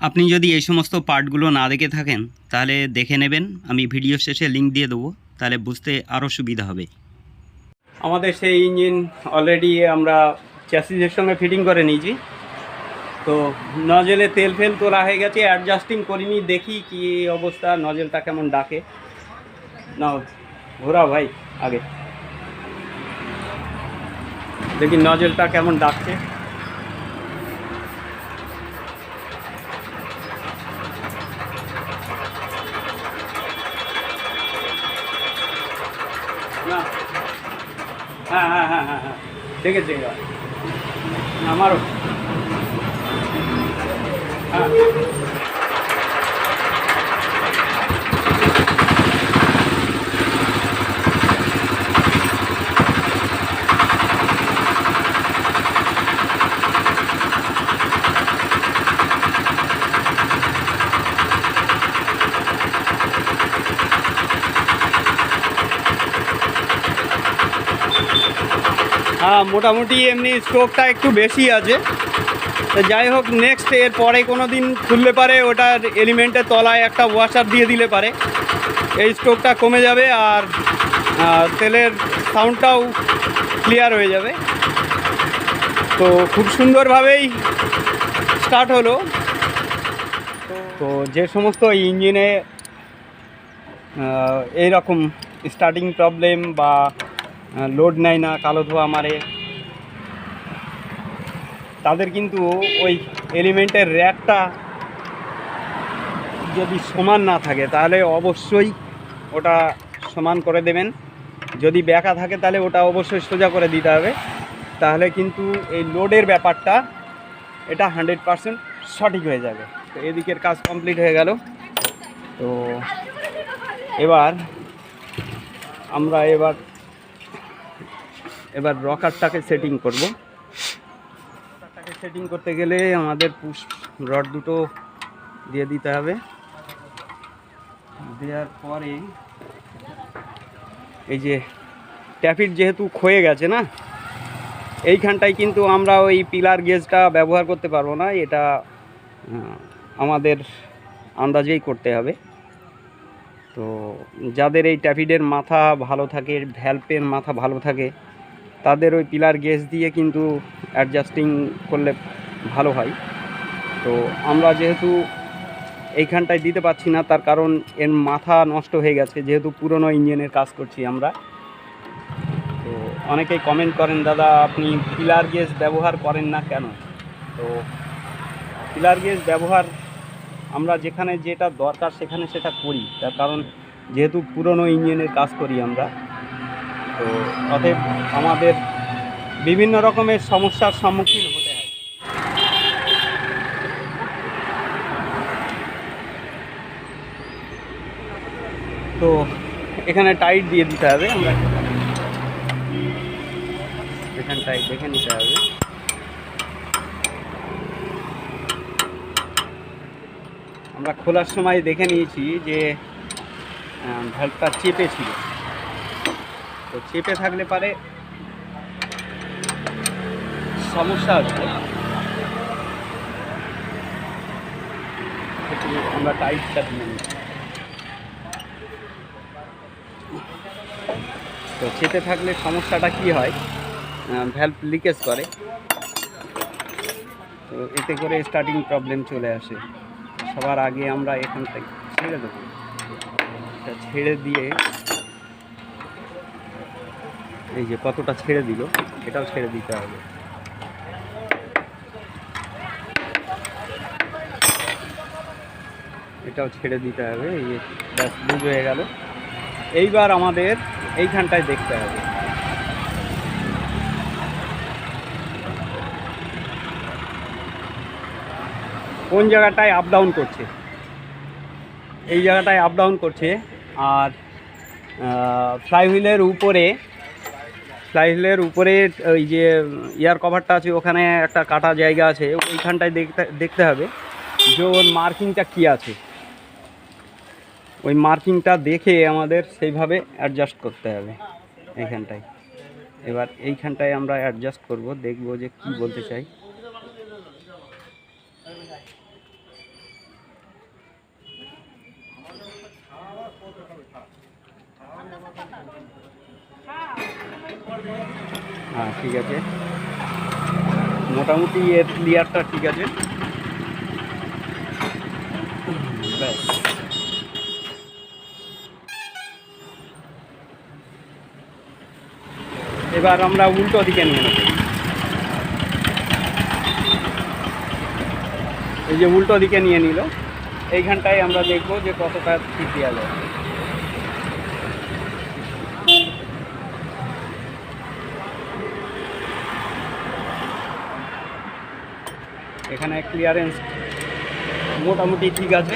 আপনি যদি এই সমস্ত পার্টগুলো না দেখে থাকেন তাহলে দেখে নেবেন, আমি ভিডিও শেষে লিংক দিয়ে দেবো, তাহলে বুঝতে আরও সুবিধা হবে। আমাদের সেই ইঞ্জিন অলরেডি আমরা চ্যাসিসের সঙ্গে ফিটিং করে নিয়েছি। তো নজেলে তেল ফেল তোলা হয়ে গেছে, অ্যাডজাস্টিং করিনি, দেখি কি অবস্থা, নজেলটা কেমন ডাকে। না ঘোরাও ভাই আগে, দেখি নজেলটা কেমন ডাকছে। না হ্যাঁ হ্যাঁ হ্যাঁ হ্যাঁ হ্যাঁ দেখেছি এবার আমারও। হ্যাঁ হ্যাঁ মোটামুটি এমনি স্ট্রোকটা একটু বেশি আছে। তো যাই হোক, নেক্সট এর পরে কোনো দিন খুললে পারে ওটার এলিমেন্টের তলায় একটা ওয়াশার দিয়ে দিলে পারে এই স্ট্রোকটা কমে যাবে, আর তেলের সাউন্ডটাও ক্লিয়ার হয়ে যাবে। তো খুব সুন্দরভাবেই স্টার্ট হলো। তো যে সমস্ত ইঞ্জিনে এই রকম স্টার্টিং প্রবলেম বা লোড নেয় না, কালো ধোঁয়া মারে, তাদের কিন্তু ওই এলিমেন্টের র্যাকটা যদি সমান না থাকে তাহলে অবশ্যই ওটা সমান করে দেবেন। যদি বেঁকা থাকে তাহলে ওটা অবশ্যই সোজা করে দিতে হবে, তাহলে কিন্তু এই লোডের ব্যাপারটা এটা 100% সঠিক হয়ে যাবে। তো এদিকের কাজ কমপ্লিট হয়ে গেল। তো এবার আমরা এবার রকারটাকে সেটিং করব। রকারটাকে সেটিং করতে গেলে আমাদের পুশ রড দুটো দিয়ে দিতে হবে। দেওয়ার পরে এই যে ট্যাপিট যেহেতু ক্ষয়ে গেছে না, এইখানটায় কিন্তু আমরা ওই পিলার গেজটা ব্যবহার করতে পারবো না, এটা আমাদের আন্দাজেই করতে হবে। তো যাদের এই ট্যাপিডের মাথা ভালো থাকে, ভ্যালভের মাথা ভালো থাকে, তাদের ওই পিলার গেজ দিয়ে কিন্তু অ্যাডজাস্টিং করলে ভালো হয়। তো আমরা যেহেতু এইখানটায় দিতে পারছি না, তার কারণ এর মাথা নষ্ট হয়ে গেছে, যেহেতু পুরনো ইঞ্জিনের কাজ করছি আমরা। তো অনেকেই কমেন্ট করেন, দাদা আপনি পিলার গেজ ব্যবহার করেন না কেন? তো পিলার গেজ ব্যবহার আমরা যেখানে যেটা দরকার সেখানে সেটা করি, তার কারণ যেহেতু পুরনো ইঞ্জিনের কাজ করি আমরা। তো অতএব আমাদের বিভিন্ন রকমের সমস্যার সম্মুখীন হতে হয়। তো এখানে টাইট দিয়ে দিতে হবে, আমরা এখানে টাইট দেখে নিতে হবে। আমরা খোলার সময় দেখে নিয়েছি যে ভ্যালভটা চেপে ছিল। তো চেপে থাকলে পারে সমস্যা হচ্ছে। আমরা টাইটটা দিয়ে নিই। তো চেপে থাকলে সমস্যাটা কি হয়, ভ্যালভ লিকেজ করে, তো এতে করে স্টার্টিং প্রবলেম চলে আসে। সবার আগে আমরা এখান থেকে ছেড়ে দেবো, ছেড়ে দিয়ে এই যে কতটা ছেড়ে দিল এটাও ছেড়ে দিতে হবে। এটাও ছেড়ে দিতে হবে। এই যে ব্যাস লুজ হয়ে গেল। এইবার আমাদের এইখানটায় দেখতে হবে কোন জায়গাটায় আপ ডাউন করছে। এই জায়গাটায় আপ ডাউন করছে, আর ফ্লাইহুইলের উপরে ওই যে এয়ার কভারটা আছে, ওখানে একটা কাটা জায়গা আছে, ওইখানটায় দেখতে হবে যে ওর মার্কিংটা কী আছে। ওই মার্কিংটা দেখে আমাদের সেইভাবে অ্যাডজাস্ট করতে হবে এইখানটায়। এবার এইখানটায় আমরা অ্যাডজাস্ট করব, দেখব যে কি বলতে চাই। হ্যাঁ ঠিক আছে, মোটামুটি এর ক্লিয়ারটা ঠিক আছে। ব্যাস, এবার আমরা উল্টো দিকে নিয়ে নেব। এই যে উল্টো দিকে নিয়ে নিল, এইখানটায় আমরা দেখব যে কতটা ঠিক দেওয়া যায়। এখানে ক্লিয়ারেন্স মোটামুটি ঠিক আছে,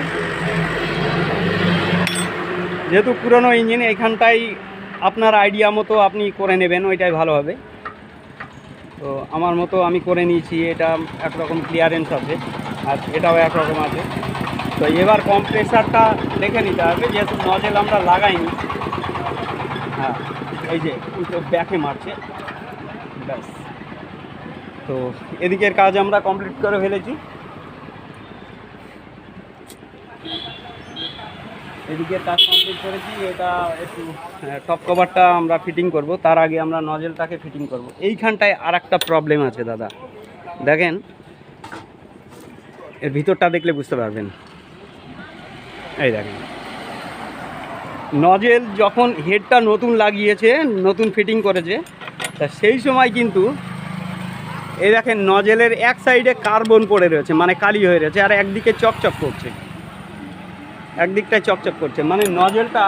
যেহেতু পুরনো ইঞ্জিন এইখানটাই আপনার আইডিয়া মতো আপনি করে নেবেন, ওইটাই ভালো হবে। তো আমার মতো আমি করে নিয়েছি, এটা একরকম ক্লিয়ারেন্স আছে আর এটাও একরকম আছে। তো এবার কম্প্রেসারটা দেখে নিতে হবে, যেহেতু নজেল আমরা লাগাইনি। হ্যাঁ, এই যে উল্টো ব্যাকে মারছে। ব্যাস, তো এদিকের কাজ আমরা কমপ্লিট করে ফেলেছি। এদিকের কাজ কমপ্লিট করেছি, এটা একটু টপ কভারটা আমরা ফিটিং করব, তার আগে আমরা নজেলটাকে ফিটিং করব। এইখানটায় আর একটা প্রবলেম আছে দাদা, দেখেন এর ভিতরটা দেখলে বুঝতে পারবেন। এই দেখেন, নজেল যখন হেডটা নতুন লাগিয়েছে, নতুন ফিটিং করেছে, তা সেই সময় কিন্তু এই দেখেন নজেলের এক সাইডে কার্বন পড়ে রয়েছে, মানে কালি হয়ে রয়েছে, আর একদিকে চকচক করছে, একদিকটায় চকচক করছে, মানে নজেলটা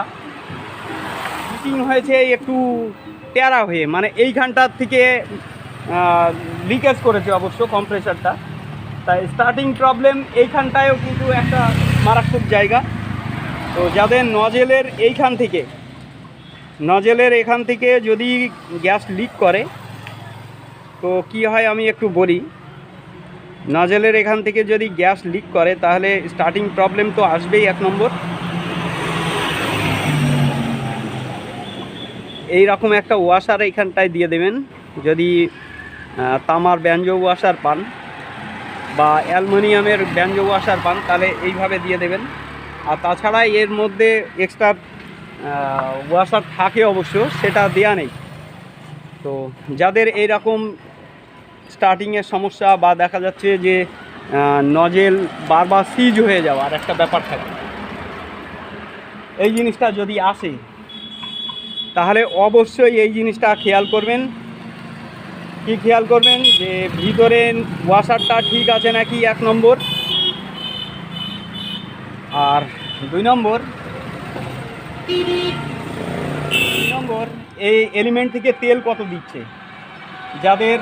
ফিটিং হয়েছে একটু টেরা হয়ে, মানে এইখানটার থেকে লিকেজ করেছে অবশ্য কম্প্রেসারটা। তাই স্টার্টিং প্রবলেম এইখানটায়ও কিন্তু একটা মারাত্মক জায়গা। তো যাদের নজেলের এখান থেকে যদি গ্যাস লিক করে, তো কি হয় আমি একটু বলি। নজেলের এখান থেকে যদি গ্যাস লিক করে, তাহলে স্টার্টিং প্রবলেম তো আসবেই এক নম্বর। এই রকম একটা ওয়াশার এইখানটায় দিয়ে দেবেন, যদি তামার ব্যঞ্জ ওয়াশার পান বা অ্যালুমিনিয়ামের ব্যঞ্জ ওয়াশার পান, তাহলে এইভাবে দিয়ে দেবেন। আর তাছাড়া এর মধ্যে এক্সট্রা ওয়াশার থাকে অবশ্য, সেটা দেয়া নেই। তো যাদের এই রকম স্টার্টিংয়ের সমস্যা, বা দেখা যাচ্ছে যে নজেল বারবার সিজ হয়ে যাওয়ার একটা ব্যাপার থাকে, এই জিনিসটা যদি আসে, তাহলে অবশ্যই এই জিনিসটা খেয়াল করবেন। কি খেয়াল করবেন? যে ভিতরে ওয়াশারটা ঠিক আছে নাকি, এক নম্বর। আর দুই নম্বর এই এলিমেন্ট থেকে তেল কত দিচ্ছে। যাদের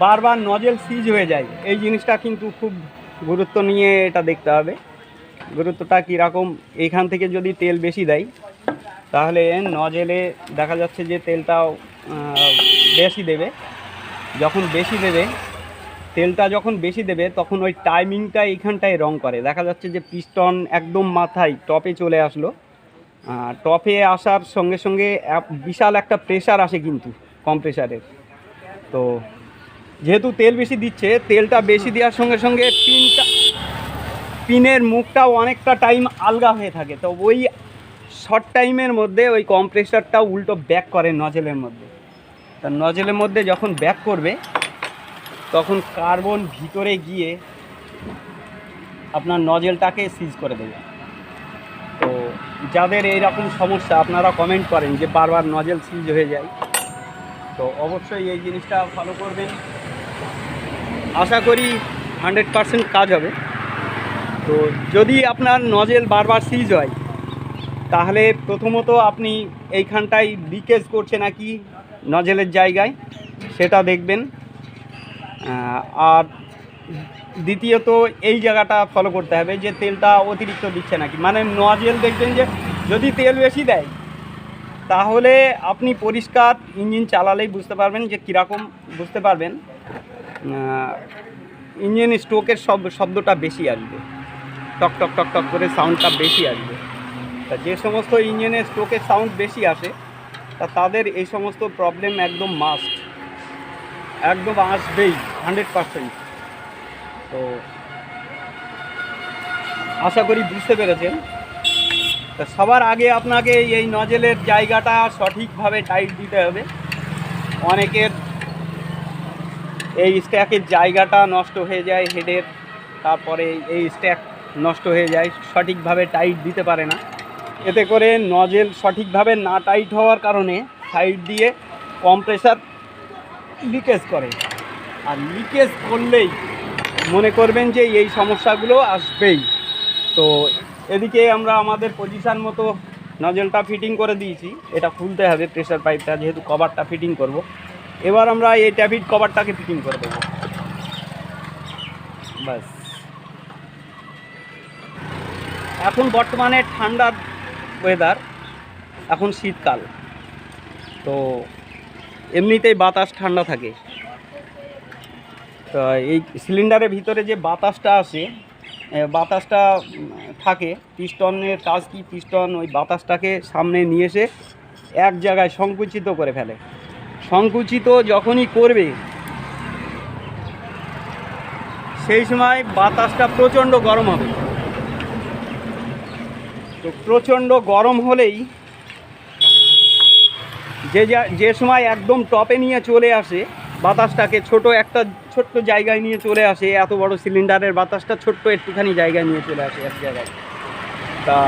বারবার নজেল সিজ হয়ে যায়, এই জিনিসটা কিন্তু খুব গুরুত্ব নিয়ে এটা দেখতে হবে। গুরুত্বটা কীরকম, এইখান থেকে যদি তেল বেশি দেয়, তাহলে নজেলে দেখা যাচ্ছে যে তেলটাও বেশি দেবে। তেলটা যখন বেশি দেবে, তখন ওই টাইমিংটা এইখানটায় রং করে। দেখা যাচ্ছে যে পিস্টন একদম মাথায় টপে চলে আসলো, টপে আসার সঙ্গে সঙ্গে বিশাল একটা প্রেশার আসে কিন্তু কম্প্রেসারের। তো যেহেতু তেল বেশি দিচ্ছে, তেলটা বেশি দেওয়ার সঙ্গে সঙ্গে পিনের মুখটাও অনেকটা টাইম আলগা হয়ে থাকে। তো ওই শর্ট টাইমের মধ্যে ওই কম্প্রেসারটা উল্টো ব্যাক করে নজেলের মধ্যে। তা নজেলের মধ্যে যখন ব্যাক করবে, তখন কার্বন ভিতরে গিয়ে আপনার নজেলটাকে সিজ করে দেবে। তো যাদের এই রকম সমস্যা, আপনারা কমেন্ট করেন যে বারবার নজেল সিজ হয়ে যায়, তো অবশ্যই এই জিনিসটা ফলো করবেন। আশা করি 100% কাজ হবে। তো যদি আপনার নজেল বারবার সিজ হয়, তাহলে প্রথমত আপনি এইখানটায় লিকেজ করছে নাকি নজেলের জায়গায়, সেটা দেখবেন। আর দ্বিতীয়ত এই জায়গাটা ফলো করতে হবে যে তেলটা অতিরিক্ত দিচ্ছে নাকি। মানে নজেল দেখবেন যে যদি তেল বেশি দেয়, তাহলে আপনি পরিষ্কার ইঞ্জিন চালালেই বুঝতে পারবেন যে কীরকম, বুঝতে পারবেন ইঞ্জিন স্ট্রোকের শব্দটা বেশি আসবে, টক টক টক টক করে সাউন্ডটা বেশি আসবে। তা যে সমস্ত ইঞ্জিনে স্ট্রোকের সাউন্ড বেশি আসে, তা তাদের এই সমস্ত প্রবলেম একদম মাস্ট, একদম আসবেই 100%। তো আশা করি বুঝতে পেরেছেন। তো সবার আগে আপনাকে এই নজেলের জায়গাটা সঠিকভাবে টাইট দিতে হবে। অনেকের এই স্ট্যাকের জায়গাটা নষ্ট হয়ে যায় হেডের, তারপরে এই স্ট্যাক নষ্ট হয়ে যায়, সঠিকভাবে টাইট দিতে পারে না। এতে করে নজেল সঠিকভাবে না টাইট হওয়ার কারণে সাইড দিয়ে কম্প্রেসার লিকেজ করে। আর লিকেজ করলেই মনে করবেন যে এই সমস্যাগুলো আসবেই। তো এদিকে আমরা আমাদের পজিশান মতো নজেলটা ফিটিং করে দিয়েছি। এটা খুলতে হবে প্রেসার পাইপটা, যেহেতু কভারটা ফিটিং করব। এবার আমরা এই ট্যাপিড কভারটাকে ফিটিং করে দেবো। ব্যাস, এখন বর্তমানে ঠান্ডার ওয়েদার, এখন শীতকাল, তো এমনিতেই বাতাস ঠান্ডা থাকে। তো এই সিলিন্ডারের ভিতরে যে বাতাসটা আসে, বাতাসটা থাকে, পিস্টনের কাজ কি, পিস্টন ওই বাতাসটাকে সামনে নিয়ে এসে এক জায়গায় সংকুচিত করে ফেলে। সংকুচিত যখনই করবে সেই সময় বাতাসটা প্রচণ্ড গরম হবে। তো প্রচণ্ড গরম হলেই যে সময় একদম টপে নিয়ে চলে আসে বাতাসটাকে, ছোট্ট জায়গায় নিয়ে চলে আসে, এত বড় সিলিন্ডারের বাতাসটা ছোট্ট একটুখানি জায়গায় নিয়ে চলে আসে এক জায়গায়। তা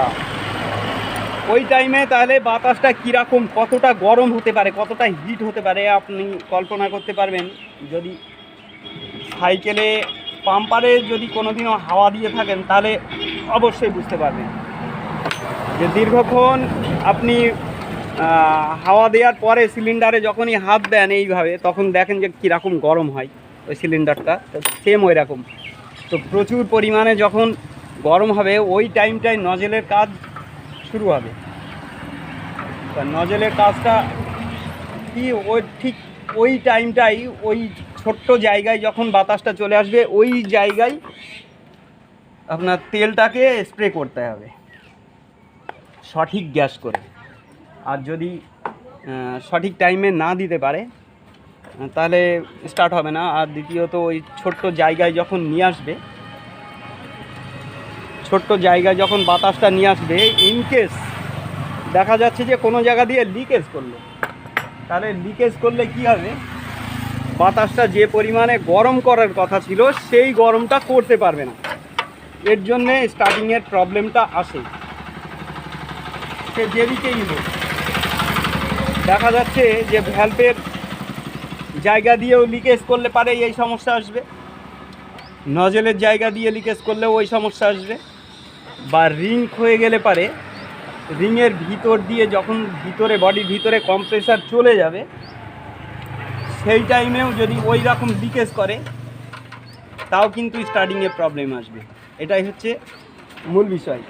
ওই টাইমে তাহলে বাতাসটা কীরকম, কতটা গরম হতে পারে, কতটা হিট হতে পারে আপনি কল্পনা করতে পারবেন। যদি সাইকেলে পাম্পারে যদি কোনোদিনও হাওয়া দিয়ে থাকেন তাহলে অবশ্যই বুঝতে পারবেন যে দীর্ঘক্ষণ আপনি হাওয়া দেওয়ার পরে সিলিন্ডারে যখনই হাত দেন এইভাবে, তখন দেখেন যে কীরকম গরম হয় ওই সিলিন্ডারটা। তো সেম ওই রকম। তো প্রচুর পরিমাণে যখন গরম হবে ওই টাইমটায় নজেলের কাজ শুরু হবে। তা নজেলের কাজটা কি, ওই ঠিক ওই টাইমটাই ওই ছোট্ট জায়গায় যখন বাতাসটা চলে আসবে ওই জায়গায় আপনার তেলটাকে স্প্রে করতে হবে সঠিক গ্যাস করে। আর যদি সঠিক টাইমে না দিতে পারে তাহলে স্টার্ট হবে না। আর দ্বিতীয়ত ওই ছোট্ট জায়গায় যখন নিয়ে আসবে, ছোট্ট জায়গায় যখন বাতাসটা নিয়ে আসবে, ইনকেস দেখা যাচ্ছে যে কোনো জায়গা দিয়ে লিকেজ করলো, তাহলে লিকেজ করলে কি হবে, বাতাসটা যে পরিমাণে গরম করার কথা ছিল সেই গরমটা করতে পারবে না। এর জন্যে স্টার্টিংয়ের প্রবলেমটা আসে। সে যেদিকেই হোক, দেখা যাচ্ছে যে ভ্যালভের জায়গা দিয়েও লিকেজ করলে পারে এই সমস্যা আসবে, নজেলের জায়গা দিয়ে লিকেজ করলেও ওই সমস্যা আসবে, বা রিং হয়ে গেলে পারে রিংয়ের ভিতর দিয়ে যখন ভিতরে বডির ভিতরে কম্প্রেসার চলে যাবে সেই টাইমেও যদি ওই রকম লিকেজ করে তাও কিন্তু স্টার্টিংয়ে প্রবলেম আসবে। এটাই হচ্ছে মূল বিষয়।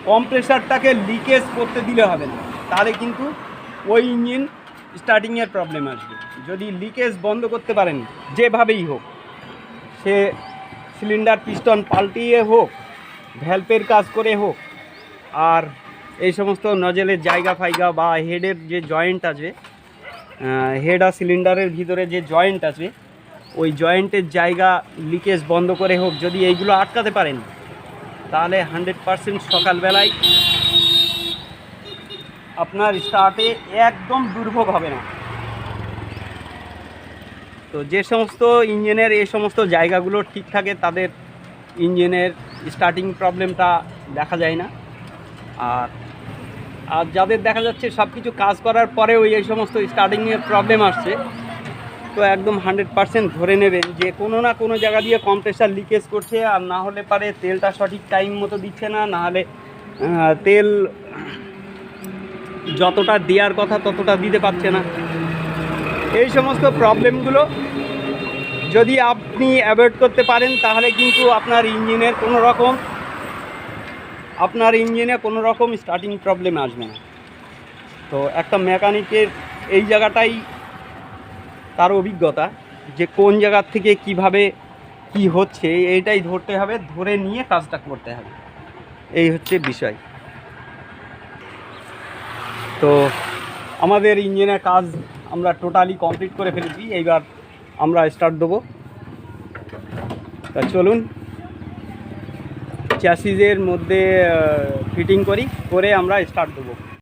কম্প্রেসারটাকে লিকেজ করতে দিলে হবে না, তাহলে কিন্তু ওই ইঞ্জিন স্টার্টিংয়ের প্রবলেম আসবে। যদি লিকেজ বন্ধ করতে পারেন যেভাবেই হোক, সে সিলিন্ডার পিস্টন পাল্টিয়ে হোক, ভ্যালভের কাজ করে হোক, আর এই সমস্ত নজেলের জায়গা ফাইগা বা হেডের যে জয়েন্ট আছে, হেড আর সিলিন্ডারের ভিতরে যে জয়েন্ট আছে ওই জয়েন্টের জায়গা লিকেজ বন্ধ করে হোক, যদি এইগুলো আটকাতে পারেন তাহলে 100% সকালবেলায় আপনার স্টার্টে একদম দুর্ভোগ হবে না। তো যে সমস্ত ইঞ্জিনের এই সমস্ত জায়গাগুলো ঠিক থাকে তাদের ইঞ্জিনের স্টার্টিং প্রবলেমটা দেখা যায় না। আর যাদের দেখা যাচ্ছে সব কিছু কাজ করার পরেও এই সমস্ত স্টার্টিংয়ের প্রবলেম আসছে, তো একদম 100% ধরে নেবেন যে কোনো না কোনো জায়গা দিয়ে কম্প্রেসার লিকেজ করছে, আর না হলে পারে তেলটা সঠিক টাইম মতো দিচ্ছে না, না হলে তেল যতটা দেওয়ার কথা ততটা দিতে পারছে না। এই সমস্ত প্রবলেমগুলো যদি আপনি অ্যাভয়েড করতে পারেন তাহলে কিন্তু আপনার ইঞ্জিনে কোনো রকম স্টার্টিং প্রবলেম আসবে না। তো একটা মেকানিকের এই জায়গাটাই তার অভিজ্ঞতা, যে কোন জায়গার থেকে কিভাবে কি হচ্ছে এইটাই ধরতে হবে, ধরে নিয়ে কাজটা করতে হবে, এই হচ্ছে বিষয়। তো আমাদের ইঞ্জিনের কাজ আমরা টোটালি কমপ্লিট করে ফেলেছি, এইবার আমরা স্টার্ট দেবো। তা চলুন। চ্যাসিসের মধ্যে ফিটিং করি, করে আমরা স্টার্ট দেবো।